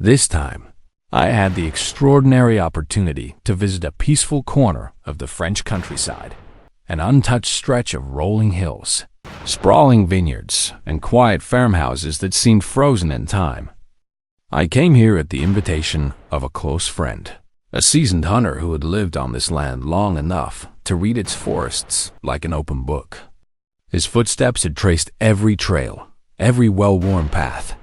This time, I had the extraordinary opportunity to visit a peaceful corner of the French countryside, an untouched stretch of rolling hills, sprawling vineyards, and quiet farmhouses that seemed frozen in time. I came here at the invitation of a close friend, a seasoned hunter who had lived on this land long enough to read its forests like an open book. His footsteps had traced every trail, every well-worn path,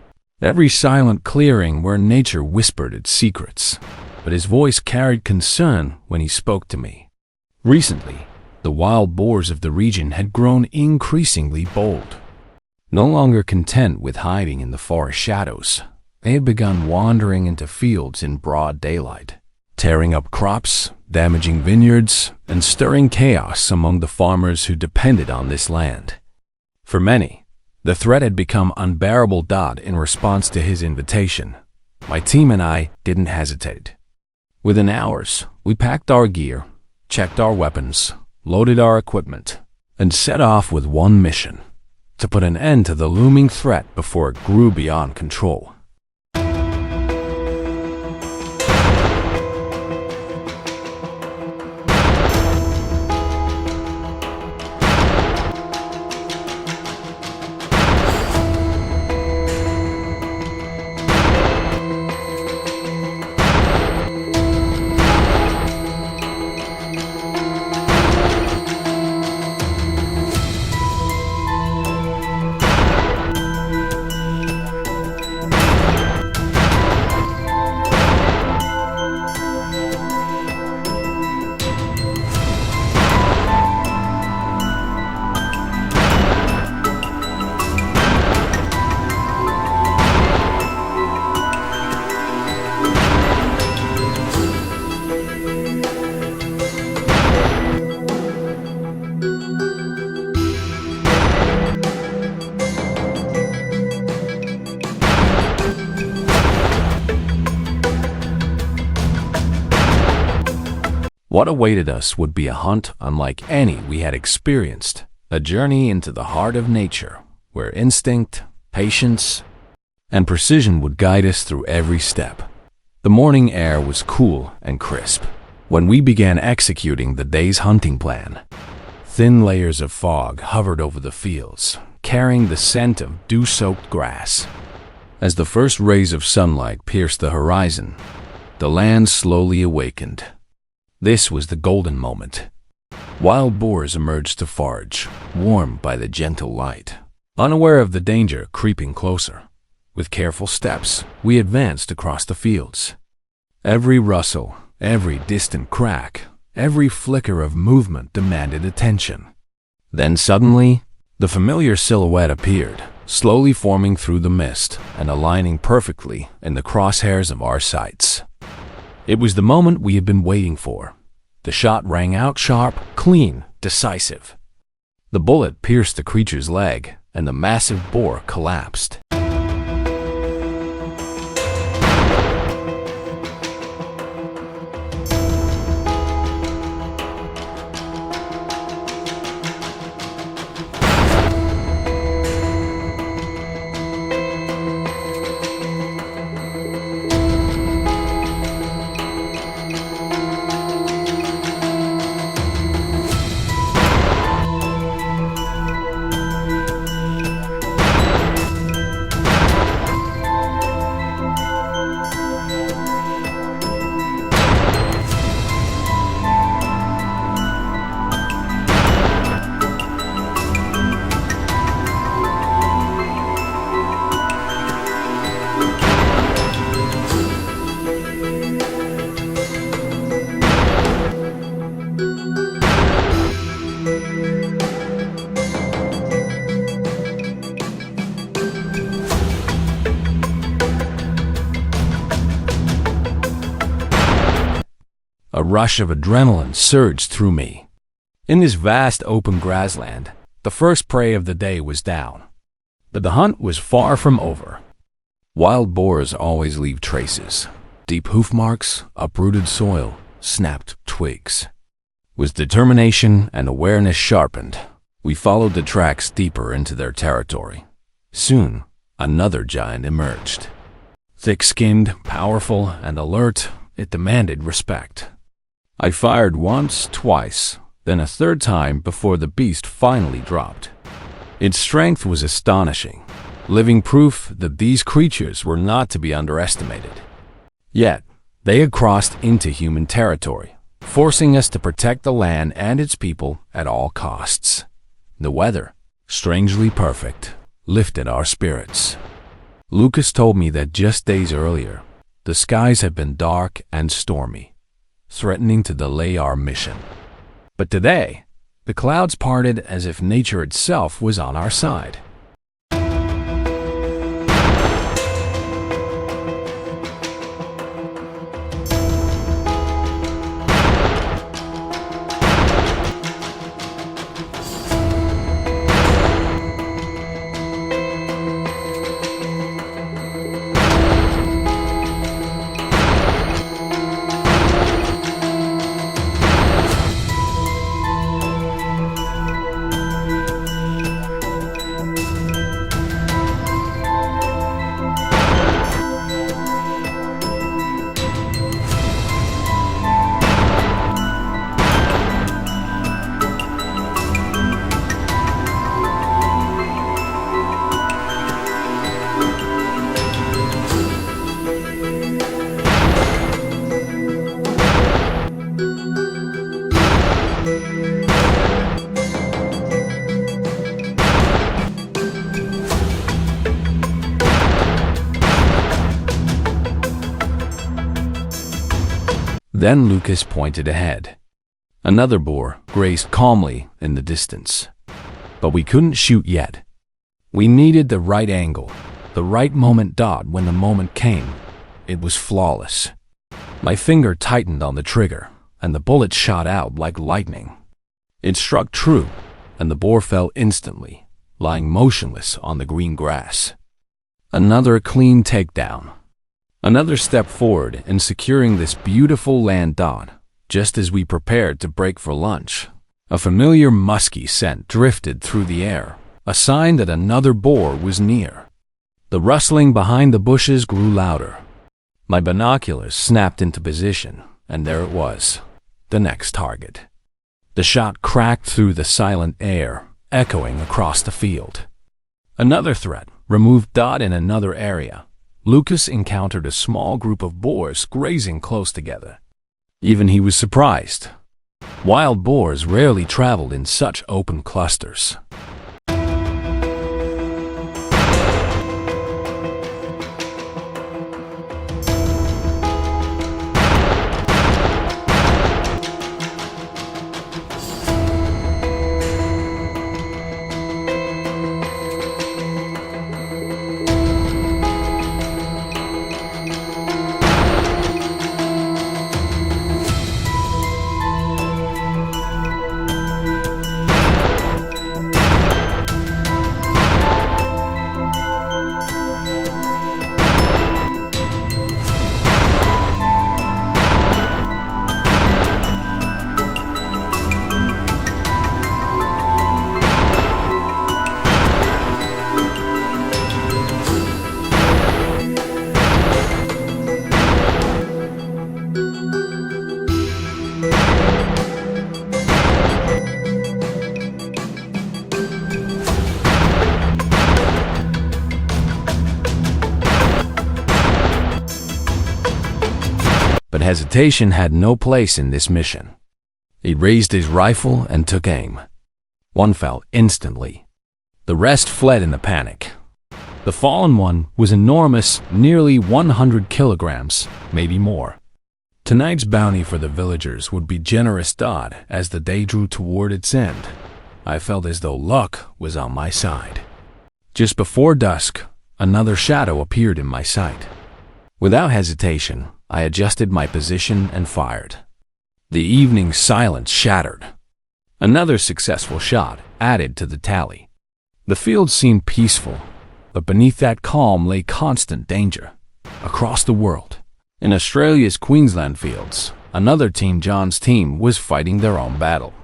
every silent clearing where nature whispered its secrets, but his voice carried concern when he spoke to me. Recently, the wild boars of the region had grown increasingly bold. No longer content with hiding in the forest shadows, they had begun wandering into fields in broad daylight, tearing up crops, damaging vineyards, and stirring chaos among the farmers who depended on this land. For many, the threat had become unbearable. In response to his invitation, my team and I didn't hesitate. Within hours, we packed our gear, checked our weapons, loaded our equipment, and set off with one mission: to put an end to the looming threat before it grew beyond control. What awaited us would be a hunt unlike any we had experienced, a journey into the heart of nature, where instinct, patience, and precision would guide us through every step. The morning air was cool and crisp when we began executing the day's hunting plan. Thin layers of fog hovered over the fields, carrying the scent of dew-soaked grass. As the first rays of sunlight pierced the horizon, the land slowly awakened. This was the golden moment. Wild boars emerged to forage, warmed by the gentle light, unaware of the danger creeping closer. With careful steps, we advanced across the fields. Every rustle, every distant crack, every flicker of movement demanded attention. Then suddenly, the familiar silhouette appeared, slowly forming through the mist and aligning perfectly in the crosshairs of our sights. It was the moment we had been waiting for. The shot rang out sharp, clean, decisive. The bullet pierced the creature's leg, and the massive boar collapsed. A rush of adrenaline surged through me. In this vast open grassland, the first prey of the day was down. But the hunt was far from over. Wild boars always leave traces: deep hoof marks, uprooted soil, snapped twigs. With determination and awareness sharpened, we followed the tracks deeper into their territory. Soon, another giant emerged. Thick-skinned, powerful, and alert, it demanded respect. I fired once, twice, then a third time before the beast finally dropped. Its strength was astonishing, living proof that these creatures were not to be underestimated. Yet, they had crossed into human territory, forcing us to protect the land and its people at all costs. The weather, strangely perfect, lifted our spirits. Lucas told me that just days earlier, the skies had been dark and stormy, threatening to delay our mission. But today, the clouds parted as if nature itself was on our side. Then Lucas pointed ahead. Another boar grazed calmly in the distance. But we couldn't shoot yet. We needed the right angle, the right moment. When the moment came, it was flawless. My finger tightened on the trigger, and the bullet shot out like lightning. It struck true, and the boar fell instantly, lying motionless on the green grass. Another clean takedown. Another step forward in securing this beautiful land. Just as we prepared to break for lunch, a familiar musky scent drifted through the air, a sign that another boar was near. The rustling behind the bushes grew louder. My binoculars snapped into position, and there it was, the next target. The shot cracked through the silent air, echoing across the field. Another threat removed. In another area, Lucas encountered a small group of boars grazing close together. Even he was surprised. Wild boars rarely traveled in such open clusters. But hesitation had no place in this mission. He raised his rifle and took aim. One fell instantly. The rest fled in a panic. The fallen one was enormous, nearly 100 kilograms, maybe more. Tonight's bounty for the villagers would be generous. As the day drew toward its end, I felt as though luck was on my side. Just before dusk, another shadow appeared in my sight. Without hesitation, I adjusted my position and fired. The evening silence shattered. Another successful shot added to the tally. The field seemed peaceful, but beneath that calm lay constant danger. Across the world, in Australia's Queensland fields, another team, John's team, was fighting their own battle.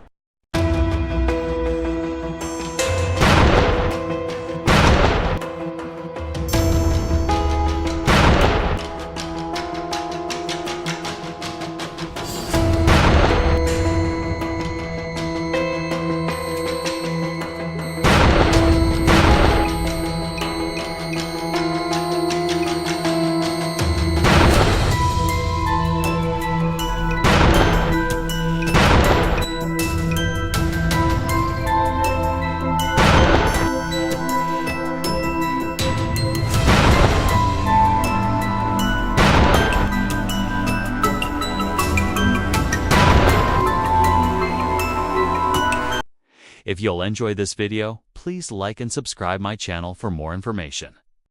If you'll enjoy this video, please like and subscribe my channel for more information.